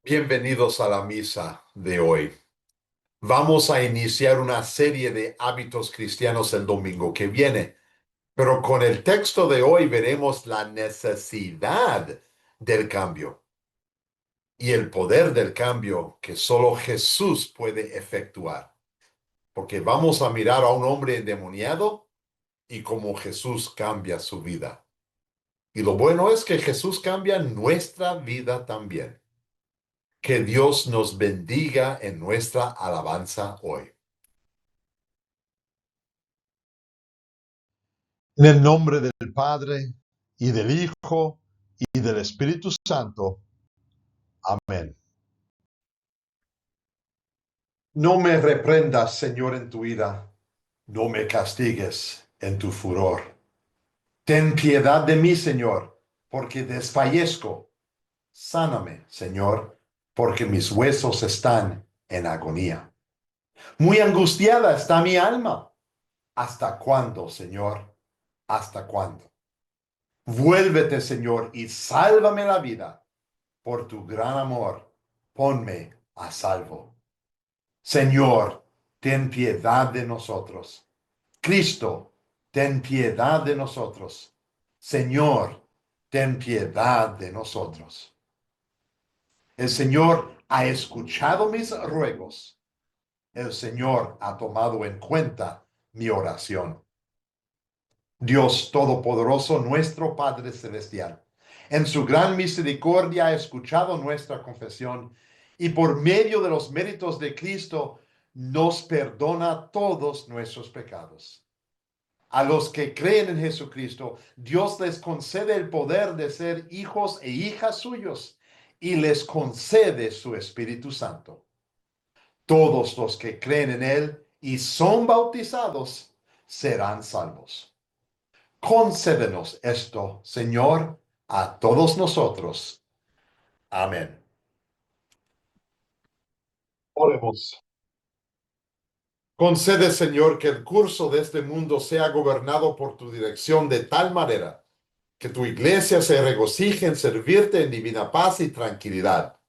Bienvenidos a la misa de hoy. Vamos a iniciar una serie de hábitos cristianos el domingo que viene, pero con el texto de hoy veremos la necesidad del cambio y el poder del cambio que solo Jesús puede efectuar, porque vamos a mirar a un hombre endemoniado y cómo Jesús cambia su vida. Y lo bueno es que Jesús cambia nuestra vida también. Que Dios nos bendiga en nuestra alabanza hoy. En el nombre del Padre, y del Hijo, y del Espíritu Santo. Amén. No me reprendas, Señor, en tu ira. No me castigues en tu furor. Ten piedad de mí, Señor, porque desfallezco. Sáname, Señor, porque mis huesos están en agonía. Muy angustiada está mi alma. ¿Hasta cuándo, Señor? ¿Hasta cuándo? Vuélvete, Señor, y sálvame la vida. Por tu gran amor, ponme a salvo. Señor, ten piedad de nosotros. Cristo, ten piedad de nosotros. Señor, ten piedad de nosotros. El Señor ha escuchado mis ruegos. El Señor ha tomado en cuenta mi oración. Dios Todopoderoso, nuestro Padre Celestial, en su gran misericordia ha escuchado nuestra confesión y por medio de los méritos de Cristo nos perdona todos nuestros pecados. A los que creen en Jesucristo, Dios les concede el poder de ser hijos e hijas suyos y les concede su Espíritu Santo. Todos los que creen en Él y son bautizados serán salvos. Concédenos esto, Señor, a todos nosotros. Amén. Oremos. Concede, Señor, que el curso de este mundo sea gobernado por tu dirección de tal manera que tu iglesia se regocije en servirte en divina paz y tranquilidad.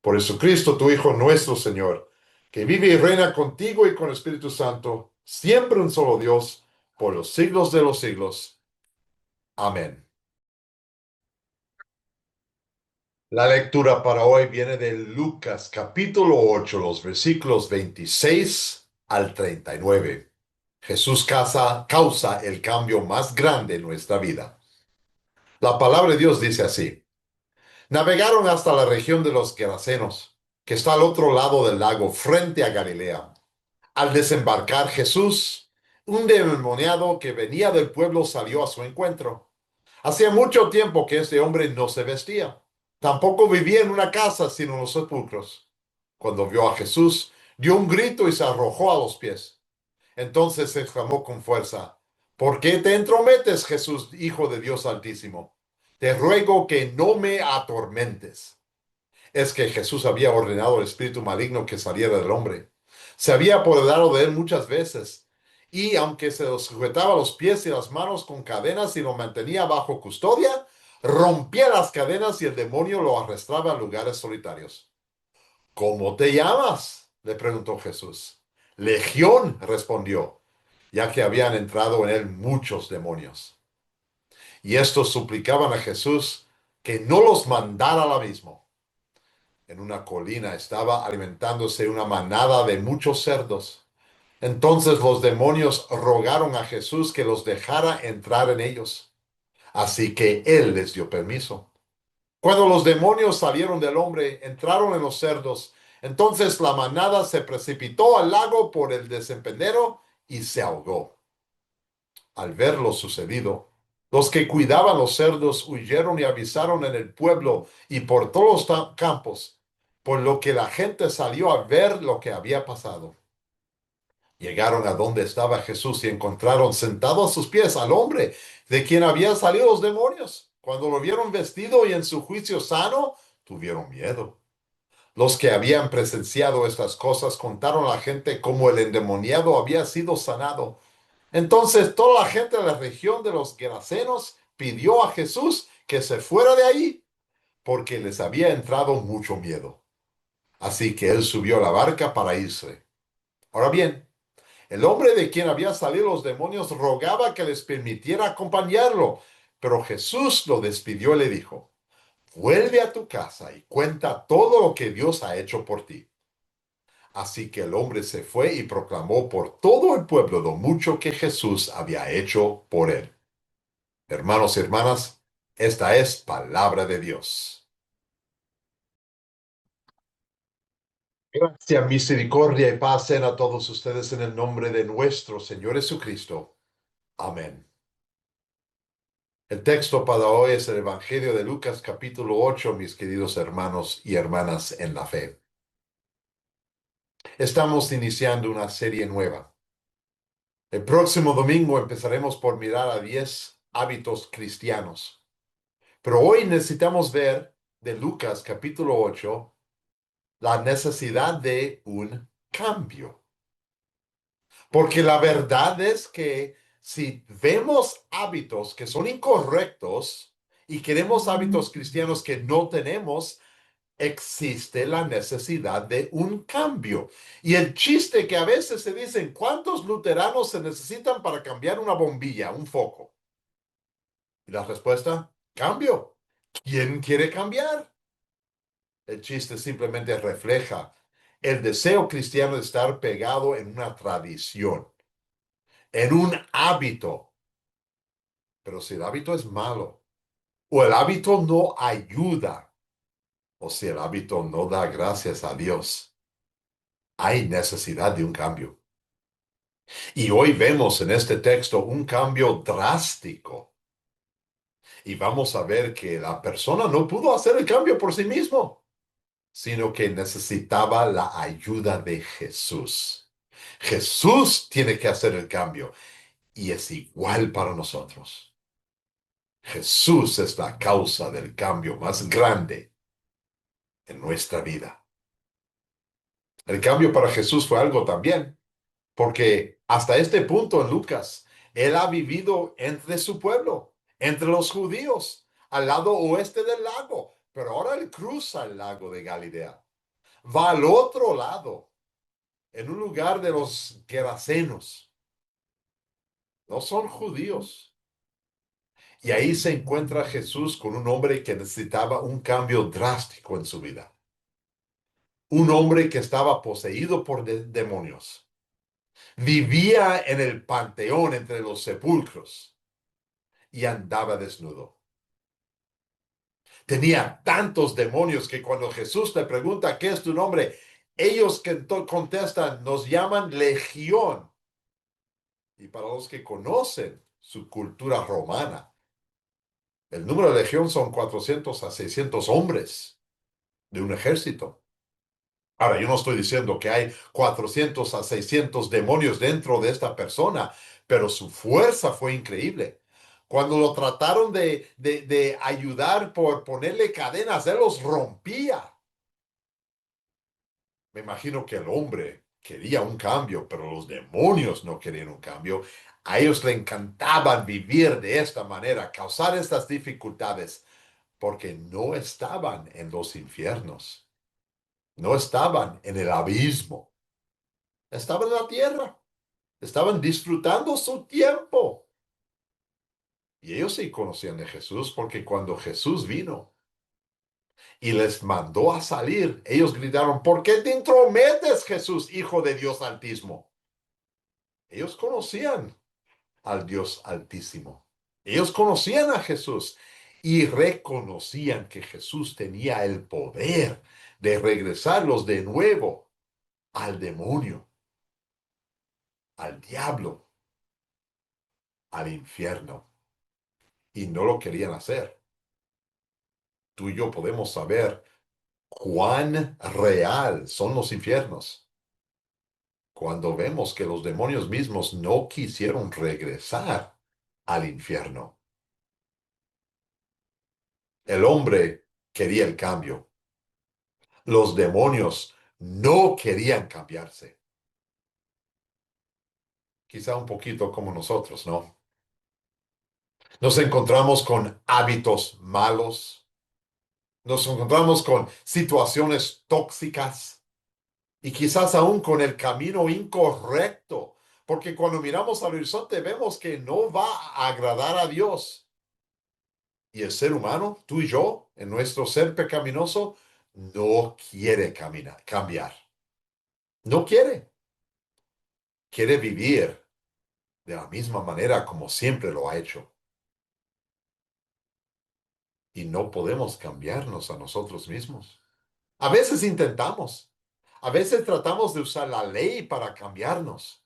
Por Jesucristo, tu Hijo nuestro Señor, que vive y reina contigo y con el Espíritu Santo, siempre un solo Dios, por los siglos de los siglos. Amén. La lectura para hoy viene de Lucas capítulo 8, los versículos 26 al 39. Jesús causa el cambio más grande en nuestra vida. La palabra de Dios dice así: navegaron hasta la región de los Gerasenos, que está al otro lado del lago, frente a Galilea. Al desembarcar Jesús, un endemoniado que venía del pueblo salió a su encuentro. Hacía mucho tiempo que este hombre no se vestía. Tampoco vivía en una casa, sino en los sepulcros. Cuando vio a Jesús, dio un grito y se arrojó a los pies. Entonces exclamó con fuerza: ¿por qué te entrometes, Jesús, Hijo de Dios Altísimo? Te ruego que no me atormentes. Es que Jesús había ordenado al espíritu maligno que saliera del hombre. Se había apoderado de él muchas veces, y aunque se lo sujetaba los pies y las manos con cadenas y lo mantenía bajo custodia, rompía las cadenas y el demonio lo arrastraba a lugares solitarios. ¿Cómo te llamas?, le preguntó Jesús. Legión, respondió, ya que habían entrado en él muchos demonios. Y estos suplicaban a Jesús que no los mandara al abismo. En una colina estaba alimentándose una manada de muchos cerdos. Entonces los demonios rogaron a Jesús que los dejara entrar en ellos. Así que él les dio permiso. Cuando los demonios salieron del hombre, entraron en los cerdos. Entonces la manada se precipitó al lago por el despeñadero y se ahogó. Al ver lo sucedido, los que cuidaban los cerdos huyeron y avisaron en el pueblo y por todos los campos, por lo que la gente salió a ver lo que había pasado. Llegaron a donde estaba Jesús y encontraron sentado a sus pies al hombre de quien habían salido los demonios. Cuando lo vieron vestido y en su juicio sano, tuvieron miedo. Los que habían presenciado estas cosas contaron a la gente cómo el endemoniado había sido sanado. Entonces toda la gente de la región de los Gerasenos pidió a Jesús que se fuera de ahí, porque les había entrado mucho miedo. Así que él subió a la barca para irse. Ahora bien, el hombre de quien había salido los demonios rogaba que les permitiera acompañarlo, pero Jesús lo despidió y le dijo, vuelve a tu casa y cuenta todo lo que Dios ha hecho por ti. Así que el hombre se fue y proclamó por todo el pueblo lo mucho que Jesús había hecho por él. Hermanos y hermanas, esta es palabra de Dios. Gracia, misericordia y paz sean a todos ustedes en el nombre de nuestro Señor Jesucristo. Amén. El texto para hoy es el Evangelio de Lucas capítulo 8, mis queridos hermanos y hermanas en la fe. Estamos iniciando una serie nueva. El próximo domingo empezaremos por mirar a 10 hábitos cristianos. Pero hoy necesitamos ver de Lucas capítulo 8 la necesidad de un cambio. Porque la verdad es que si vemos hábitos que son incorrectos y queremos hábitos cristianos que no tenemos, existe la necesidad de un cambio. Y el chiste que a veces se dicen, ¿cuántos luteranos se necesitan para cambiar una bombilla, un foco? Y la respuesta, cambio. ¿Quién quiere cambiar? El chiste simplemente refleja el deseo cristiano de estar pegado en una tradición, en un hábito. Pero si el hábito es malo, o el hábito no ayuda, o si el hábito no da gracias a Dios, hay necesidad de un cambio. Y hoy vemos en este texto un cambio drástico. Y vamos a ver que la persona no pudo hacer el cambio por sí mismo, sino que necesitaba la ayuda de Jesús. Jesús tiene que hacer el cambio y es igual para nosotros. Jesús es la causa del cambio más grande en nuestra vida. El cambio para Jesús fue algo también, porque hasta este punto en Lucas, él ha vivido entre su pueblo, entre los judíos, al lado oeste del lago, pero ahora él cruza el lago de Galilea, va al otro lado, en un lugar de los Gerasenos, no son judíos. Y ahí se encuentra Jesús con un hombre que necesitaba un cambio drástico en su vida. Un hombre que estaba poseído por demonios. Vivía en el panteón entre los sepulcros y andaba desnudo. Tenía tantos demonios que cuando Jesús le pregunta qué es tu nombre, ellos que contestan, nos llaman Legión. Y para los que conocen su cultura romana, el número de legión son 400 a 600 hombres de un ejército. Ahora, yo no estoy diciendo que hay 400 a 600 demonios dentro de esta persona, pero su fuerza fue increíble. Cuando lo trataron de ayudar por ponerle cadenas, él los rompía. Me imagino que el hombre quería un cambio, pero los demonios no querían un cambio. A ellos le encantaban vivir de esta manera, causar estas dificultades, porque no estaban en los infiernos, no estaban en el abismo, estaban en la tierra, estaban disfrutando su tiempo. Y ellos sí conocían de Jesús, porque cuando Jesús vino y les mandó a salir, ellos gritaron, ¿por qué te intrometes, Jesús, Hijo de Dios Altísimo? Ellos conocían al Dios Altísimo. Ellos conocían a Jesús y reconocían que Jesús tenía el poder de regresarlos de nuevo al demonio, al diablo, al infierno. Y no lo querían hacer. Tú y yo podemos saber cuán real son los infiernos cuando vemos que los demonios mismos no quisieron regresar al infierno. El hombre quería el cambio. Los demonios no querían cambiarse. Quizá un poquito como nosotros, ¿no? Nos encontramos con hábitos malos, Nos encontramos con situaciones tóxicas y quizás aún con el camino incorrecto, porque cuando miramos al horizonte vemos que no va a agradar a Dios. Y el ser humano, tú y yo, en nuestro ser pecaminoso, no quiere cambiar. No quiere. Quiere vivir de la misma manera como siempre lo ha hecho. Y no podemos cambiarnos a nosotros mismos. A veces intentamos. A veces tratamos de usar la ley para cambiarnos.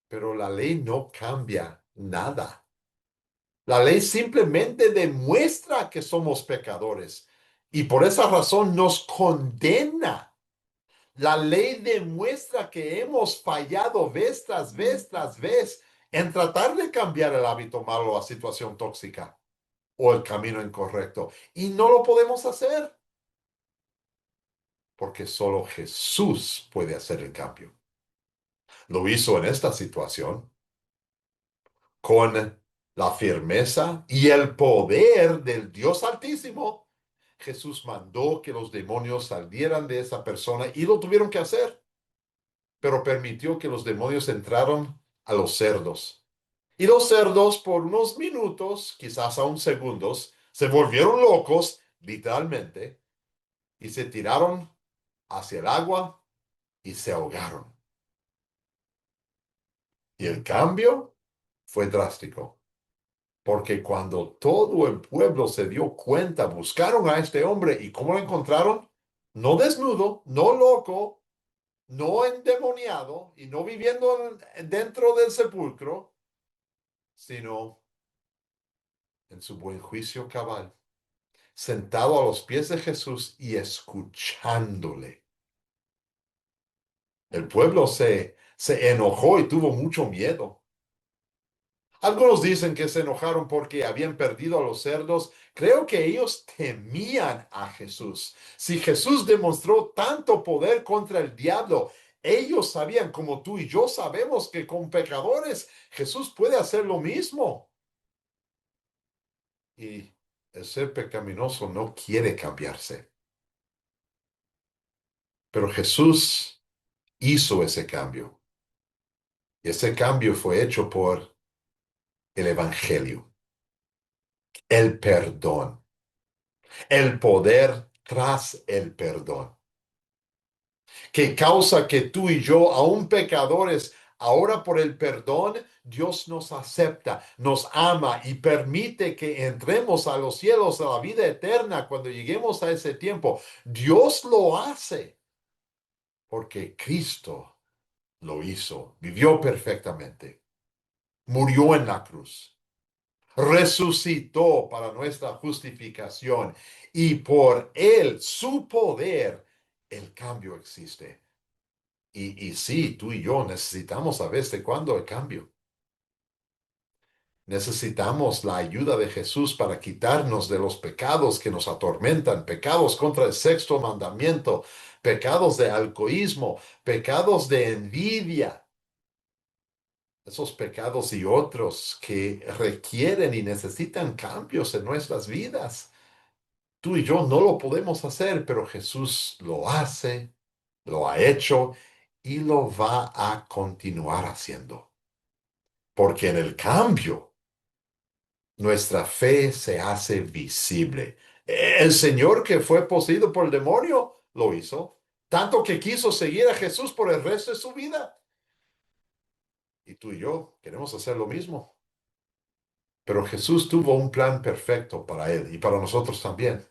Pero la ley no cambia nada. La ley simplemente demuestra que somos pecadores y por esa razón nos condena. La ley demuestra que hemos fallado vez tras vez tras vez en tratar de cambiar el hábito malo o la situación tóxica o el camino incorrecto. Y no lo podemos hacer porque solo Jesús puede hacer el cambio. Lo hizo en esta situación con la firmeza y el poder del Dios Altísimo. Jesús mandó que los demonios salieran de esa persona y lo tuvieron que hacer, pero permitió que los demonios entraran a los cerdos. Y los cerdos por unos minutos, quizás aún segundos, se volvieron locos, literalmente, y se tiraron hacia el agua y se ahogaron. Y el cambio fue drástico. Porque cuando todo el pueblo se dio cuenta, buscaron a este hombre y ¿cómo lo encontraron? No desnudo, no loco, no endemoniado y no viviendo dentro del sepulcro, sino en su buen juicio cabal, sentado a los pies de Jesús y escuchándole. El pueblo se enojó y tuvo mucho miedo. Algunos dicen que se enojaron porque habían perdido a los cerdos. Creo que ellos temían a Jesús. Si Jesús demostró tanto poder contra el diablo, ellos sabían, como tú y yo sabemos, que con pecadores Jesús puede hacer lo mismo. Y el ser pecaminoso no quiere cambiarse. Pero Jesús hizo ese cambio. Y ese cambio fue hecho por el Evangelio, el perdón, el poder tras el perdón, que causa que tú y yo, aún pecadores, ahora por el perdón, Dios nos acepta, nos ama y permite que entremos a los cielos, a la vida eterna cuando lleguemos a ese tiempo. Dios lo hace porque Cristo lo hizo, vivió perfectamente, murió en la cruz, resucitó para nuestra justificación y por él, su poder, el cambio existe. Y sí, tú y yo necesitamos a veces de cuando el cambio. Necesitamos la ayuda de Jesús para quitarnos de los pecados que nos atormentan, pecados contra el sexto mandamiento, pecados de alcoholismo, pecados de envidia, esos pecados y otros que requieren y necesitan cambios en nuestras vidas. Tú y yo no lo podemos hacer, pero Jesús lo hace, lo ha hecho y lo va a continuar haciendo. Porque en el cambio, nuestra fe se hace visible. El Señor que fue poseído por el demonio lo hizo, tanto que quiso seguir a Jesús por el resto de su vida. Y tú y yo queremos hacer lo mismo. Pero Jesús tuvo un plan perfecto para él y para nosotros también.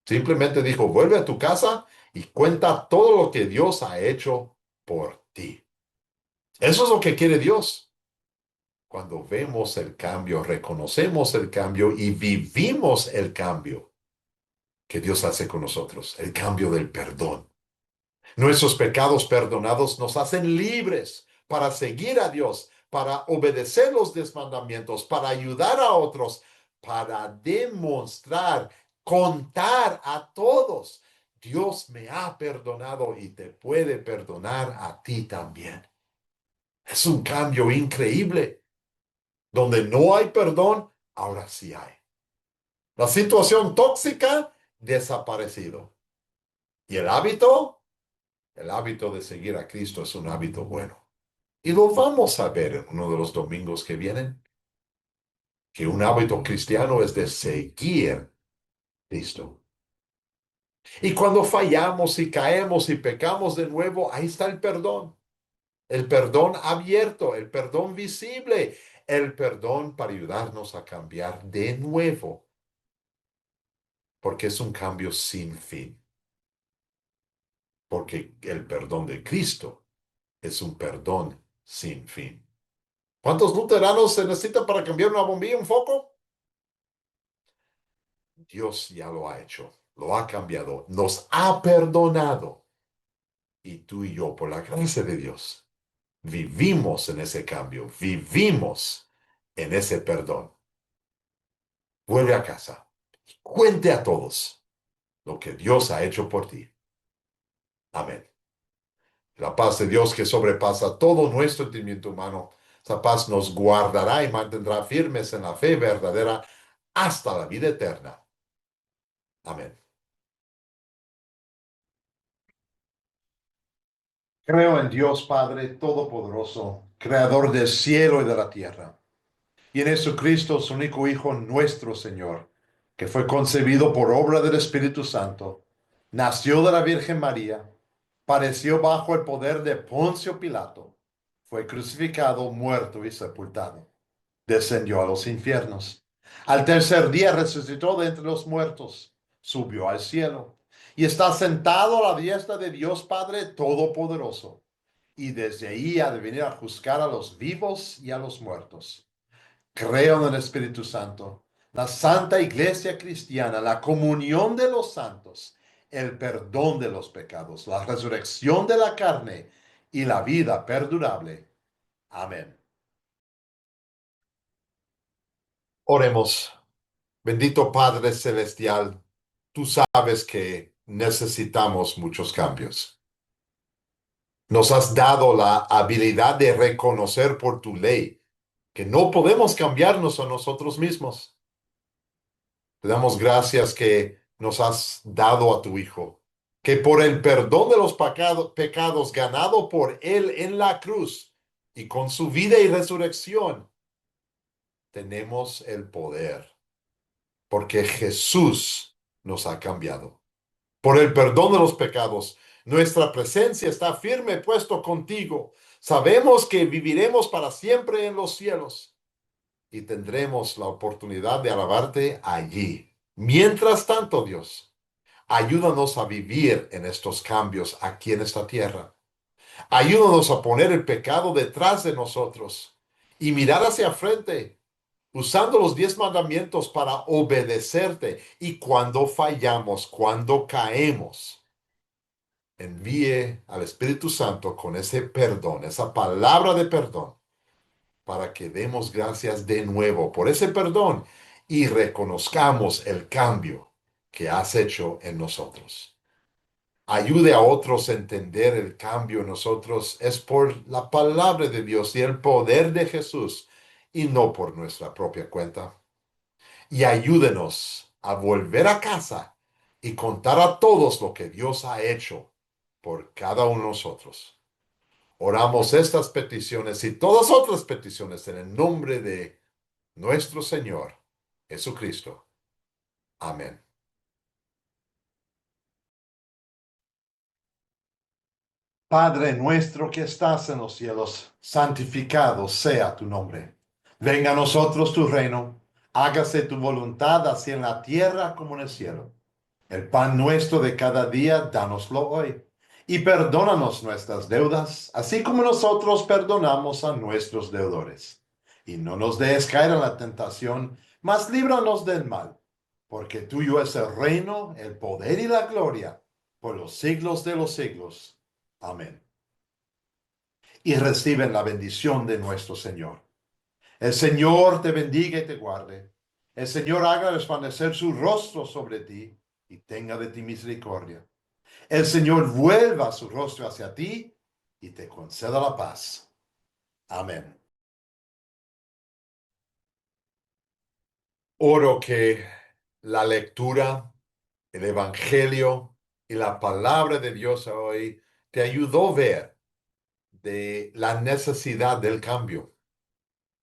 Simplemente dijo, vuelve a tu casa y cuenta todo lo que Dios ha hecho por ti. Eso es lo que quiere Dios. Cuando vemos el cambio, reconocemos el cambio y vivimos el cambio que Dios hace con nosotros, el cambio del perdón. Nuestros pecados perdonados nos hacen libres para seguir a Dios, para obedecer los 10 mandamientos, para ayudar a otros, para demostrar, contar a todos. Dios me ha perdonado y te puede perdonar a ti también. Es un cambio increíble. Donde no hay perdón, ahora sí hay. La situación tóxica desaparecido. Y el hábito de seguir a Cristo es un hábito bueno. Y lo vamos a ver en uno de los domingos que vienen, que un hábito cristiano es de seguir a Cristo. Y cuando fallamos y caemos y pecamos de nuevo, ahí está el perdón. El perdón abierto, el perdón visible, el perdón para ayudarnos a cambiar de nuevo, porque es un cambio sin fin, porque el perdón de Cristo es un perdón sin fin. ¿Cuántos luteranos se necesita para cambiar una bombilla, un foco? Dios ya lo ha hecho, lo ha cambiado, nos ha perdonado. Y tú y yo, por la gracia de Dios, vivimos en ese cambio, vivimos en ese perdón. Vuelve a casa y cuente a todos lo que Dios ha hecho por ti. Amén. La paz de Dios que sobrepasa todo nuestro entendimiento humano, esa paz nos guardará y mantendrá firmes en la fe verdadera hasta la vida eterna. Amén. Creo en Dios Padre Todopoderoso, Creador del cielo y de la tierra, y en Jesucristo, su único Hijo, nuestro Señor, que fue concebido por obra del Espíritu Santo, nació de la Virgen María, padeció bajo el poder de Poncio Pilato, fue crucificado, muerto y sepultado, descendió a los infiernos. Al tercer día resucitó de entre los muertos, subió al cielo y está sentado a la diestra de Dios Padre Todopoderoso, y desde ahí ha de venir a juzgar a los vivos y a los muertos. Creo en el Espíritu Santo, la Santa Iglesia Cristiana, la comunión de los santos, el perdón de los pecados, la resurrección de la carne y la vida perdurable. Amén. Oremos. Bendito Padre Celestial, tú sabes que necesitamos muchos cambios. Nos has dado la habilidad de reconocer por tu ley que no podemos cambiarnos a nosotros mismos. Te damos gracias que nos has dado a tu Hijo, que por el perdón de los pecados ganado por Él en la cruz y con su vida y resurrección, tenemos el poder, porque Jesús nos ha cambiado. Por el perdón de los pecados, nuestra presencia está firme puesto contigo. Sabemos que viviremos para siempre en los cielos y tendremos la oportunidad de alabarte allí. Mientras tanto, Dios, ayúdanos a vivir en estos cambios aquí en esta tierra. Ayúdanos a poner el pecado detrás de nosotros y mirar hacia frente, usando los 10 mandamientos para obedecerte. Y cuando fallamos, cuando caemos, envíe al Espíritu Santo con ese perdón, esa palabra de perdón, para que demos gracias de nuevo por ese perdón y reconozcamos el cambio que has hecho en nosotros. Ayude a otros a entender el cambio en nosotros es por la palabra de Dios y el poder de Jesús y no por nuestra propia cuenta. Y ayúdenos a volver a casa y contar a todos lo que Dios ha hecho por cada uno de nosotros. Oramos estas peticiones y todas otras peticiones en el nombre de nuestro Señor Jesucristo. Amén. Padre nuestro que estás en los cielos, santificado sea tu nombre. Venga a nosotros tu reino, hágase tu voluntad así en la tierra como en el cielo. El pan nuestro de cada día, dánoslo hoy. Y perdónanos nuestras deudas, así como nosotros perdonamos a nuestros deudores. Y no nos dejes caer en la tentación, mas líbranos del mal. Porque tuyo es el reino, el poder y la gloria, por los siglos de los siglos. Amén. Y reciben la bendición de nuestro Señor. El Señor te bendiga y te guarde. El Señor haga resplandecer su rostro sobre ti y tenga de ti misericordia. El Señor vuelva su rostro hacia ti y te conceda la paz. Amén. Oro que la lectura el Evangelio y la palabra de Dios hoy te ayudó a ver de la necesidad del cambio.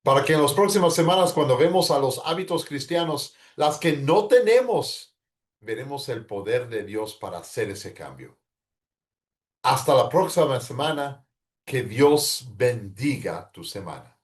Para que en las próximas semanas, cuando vemos a los hábitos cristianos, las que no tenemos, veremos el poder de Dios para hacer ese cambio. Hasta la próxima semana. Que Dios bendiga tu semana.